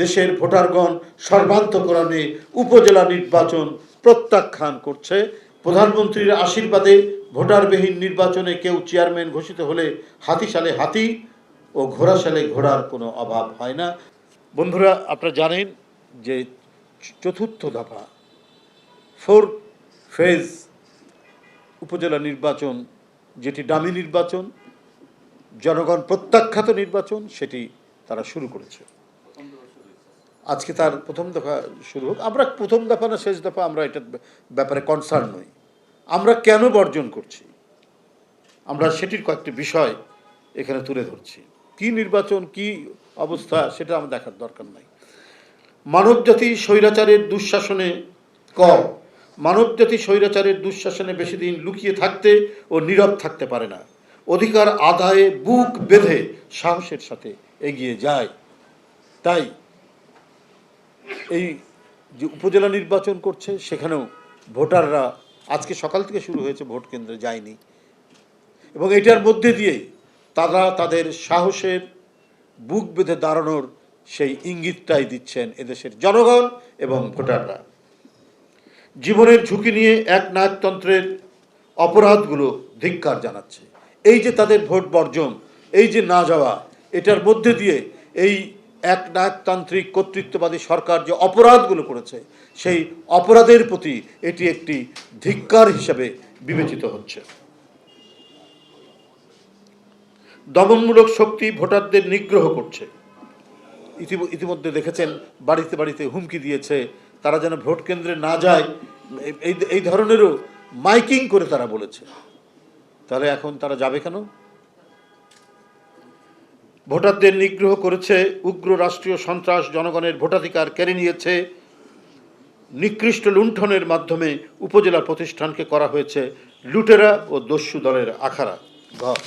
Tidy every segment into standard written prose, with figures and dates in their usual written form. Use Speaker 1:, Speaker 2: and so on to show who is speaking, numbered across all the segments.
Speaker 1: দেশের ভোটারগণ সর্বান্তকরণে উপজেলা নির্বাচন প্রত্যাখ্যান করছে। প্রধানমন্ত্রীর আশীর্বাদে ভোটারবিহীন নির্বাচনে কেউ চেয়ারম্যান ঘোষিত হলে হাতিশালে হাতি ও ঘোড়াশালে ঘোড়ার কোনো অভাব হয় না। বন্ধুরা, আপনারা জানেন যে চতুর্থ দফা 4th ফেজ উপজেলা নির্বাচন, যেটি ডামি নির্বাচন, জনগণ প্রত্যাখ্যাত নির্বাচন, সেটি তারা শুরু করেছে। আজকে তার প্রথম দফা শুরু হোক। আমরা প্রথম দফা না শেষ দফা, আমরা এটার ব্যাপারে কনসার্ন নই। আমরা কেন বর্জন করছি, আমরা সেটির কয়েকটি বিষয় এখানে তুলে ধরছি। কি নির্বাচন, কি অবস্থা, সেটা আমার দেখার দরকার নাই। মানবজাতি স্বৈরাচারের দুঃশাসনে মানবজাতি স্বৈরাচারের দুঃশাসনে বেশি দিন লুকিয়ে থাকতে ও নীরব থাকতে পারে না। অধিকার আদায়ে বুক বেঁধে সাহসের সাথে এগিয়ে যায়। তাই এই যে উপজেলা নির্বাচন করছে, সেখানেও ভোটাররা আজকে সকাল থেকে শুরু হয়েছে, ভোট কেন্দ্রে যায়নি, এবং এটার মধ্যে দিয়ে তারা তাদের সাহসের বুক বেঁধে দাঁড়ানোর সেই ইঙ্গিতটাই দিচ্ছেন এদেশের জনগণ এবং ভোটাররা। জীবনের ঝুঁকি নিয়ে একনায়কতন্ত্রের অপরাধগুলো ধিক্কার জানাচ্ছে। এই যে তাদের ভোট বর্জন, এই যে না যাওয়া, এটার মধ্যে দিয়ে এই একনায়কতান্ত্রিক কর্তৃত্ববাদী সরকার যে অপরাধগুলো করেছে, সেই অপরাধের প্রতি এটি একটি ধিক্কার হিসেবে বিবেচিত হচ্ছে। দমনমূলক শক্তি ভোটারদের নিগ্রহ করছে। ইতিমধ্যে দেখেছেন, বাড়িতে বাড়িতে হুমকি দিয়েছে, তারা যেন ভোট কেন্দ্রে না যায়, এই ধরনেরও মাইকিং করে তারা বলেছে। তাহলে এখন তারা যাবে কেন? ভোটারদের নিগ্রহ করেছে উগ্র রাষ্ট্রীয় সন্ত্রাস, জনগণের ভোটাধিকার কেড়ে নিয়েছে। নিকৃষ্ট লুণ্ঠনের মাধ্যমে উপজেলা প্রতিষ্ঠানকে করা হয়েছে লুটেরা ও দস্যু দলের আখাড়া ঘর।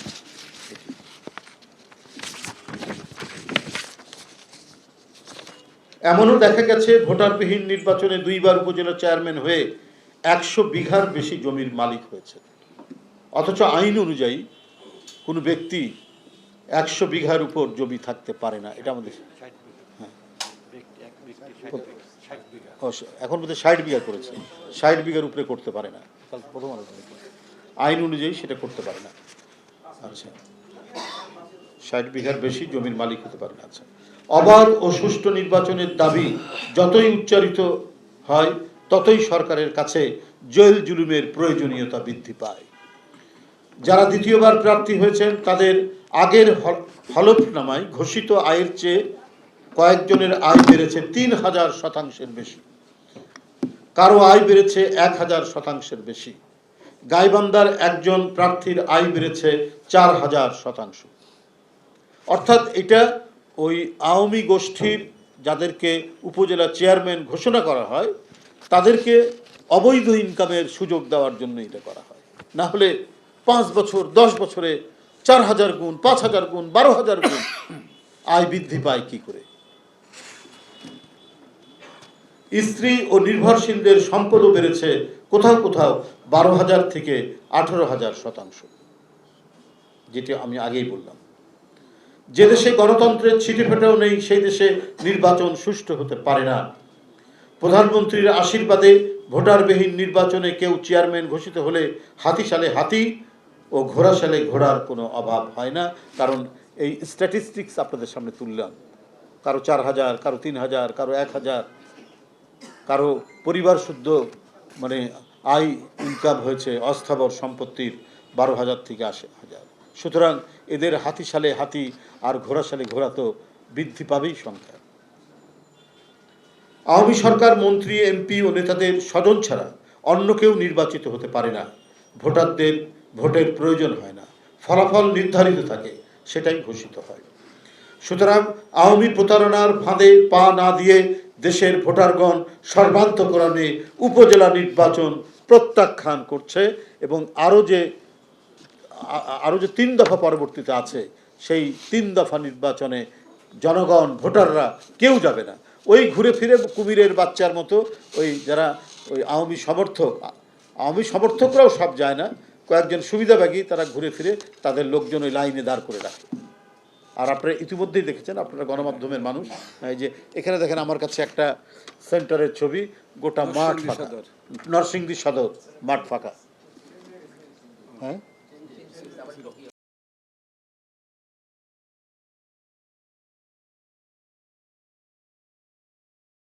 Speaker 1: এমনও দেখা গেছে, ভোটারবিহীন নির্বাচনে 2বার উপজেলা চেয়ারম্যান হয়ে 100 বিঘার বেশি জমির মালিক হয়েছে। অথচ আইন অনুযায়ী কোনো ব্যক্তি 100 বিঘার উপর জমি থাকতে পারে না। এটা আমাদের এখন বোধহয় 60 বিঘা করেছে, 60 বিঘার উপরে করতে পারে না। প্রথম আইন অনুযায়ী সেটা করতে পারে না। আচ্ছা, 60 বিঘার বেশি জমির মালিক হতে পারে না। আচ্ছা, অবাধ ও সুষ্ঠু নির্বাচনের দাবি যতই উচ্চারিত হয়, ততই সরকারের কাছে জেল জুলুমের প্রয়োজনীয়তা বৃদ্ধি পায়। যারা দ্বিতীয়বার প্রার্থী হয়েছেন, তাদের আগের হলফনামায় ঘোষিত আয়ের চেয়ে কয়েকজনের আয় বেড়েছে 3000% বেশি, কারো আয় বেড়েছে 1000% বেশি। গাইবান্ধার একজন প্রার্থীর আয় বেড়েছে 4000%। অর্থাৎ এটা ওই আওয়ামী গোষ্ঠীর যাদেরকে উপজেলা চেয়ারম্যান ঘোষণা করা হয়, তাদেরকে অবৈধ ইনকামের সুযোগ দেওয়ার জন্য এটা করা হয়। না হলে 5 বছর 10 বছরে 4000 গুণ, 5000 গুণ, 12000 গুণ আয় বৃদ্ধি পায় কি করে? স্ত্রী ও নির্ভরশীলদের সম্পদও বেড়েছে কোথাও কোথাও 12,000 থেকে 18,000%, যেটি আমি আগেই বললাম। যে দেশে গণতন্ত্রের ছিটেফোঁটাও নেই, সেই দেশে নির্বাচন সুষ্ঠু হতে পারে না। প্রধানমন্ত্রীর আশীর্বাদে ভোটারবিহীন নির্বাচনে কেউ চেয়ারম্যান ঘোষিত হলে হাতিশালে হাতি ও ঘোড়াশালে ঘোড়ার কোনো অভাব হয় না। কারণ এই স্ট্যাটিস্টিক্স আপনাদের সামনে তুললাম, কারো 4000, কারো 3000, কারো 1000, কারো পরিবার শুদ্ধ মানে আয় ইনকাম হয়েছে অস্থাবর সম্পত্তির 12,000 থেকে 80,000। সুতরাং এদের হাতিশালে হাতি আর ঘোড়াশালে ঘোড়া তো বৃদ্ধি পাবেই সংখ্যা। আওয়ামী সরকার মন্ত্রী, এমপি ও নেতাদের স্বজন ছাড়া অন্য কেউ নির্বাচিত হতে পারে না। ভোটারদের ভোটের প্রয়োজন হয় না, ফলাফল নির্ধারিত থাকে, সেটাই ঘোষিত হয়। সুতরাং আওয়ামী প্রতারণার ফাঁদে পা না দিয়ে দেশের ভোটারগণ সর্বান্তকরণে উপজেলা নির্বাচন প্রত্যাখ্যান করছে। এবং আরও যে 3 দফা পরবর্তীতে আছে, সেই 3 দফা নির্বাচনে জনগণ ভোটাররা কেউ যাবে না। ওই ঘুরে ফিরে কুমিরের বাচ্চার মতো ওই যারা ওই আওয়ামী সমর্থকরাও সব যায় না, কয়েকজন সুবিধাভোগী তারা ঘুরে ফিরে তাদের লোকজন ওই লাইনে দাঁড় করে রাখে। আর আপনারা ইতিমধ্যেই দেখেছেন, আপনারা গণমাধ্যমের মানুষ, এই যে এখানে দেখেন আমার কাছে একটা সেন্টারের ছবি, গোটা মাঠ ফাঁকা, নরসিংদী সদর মাঠ ফাঁকা। হ্যাঁ,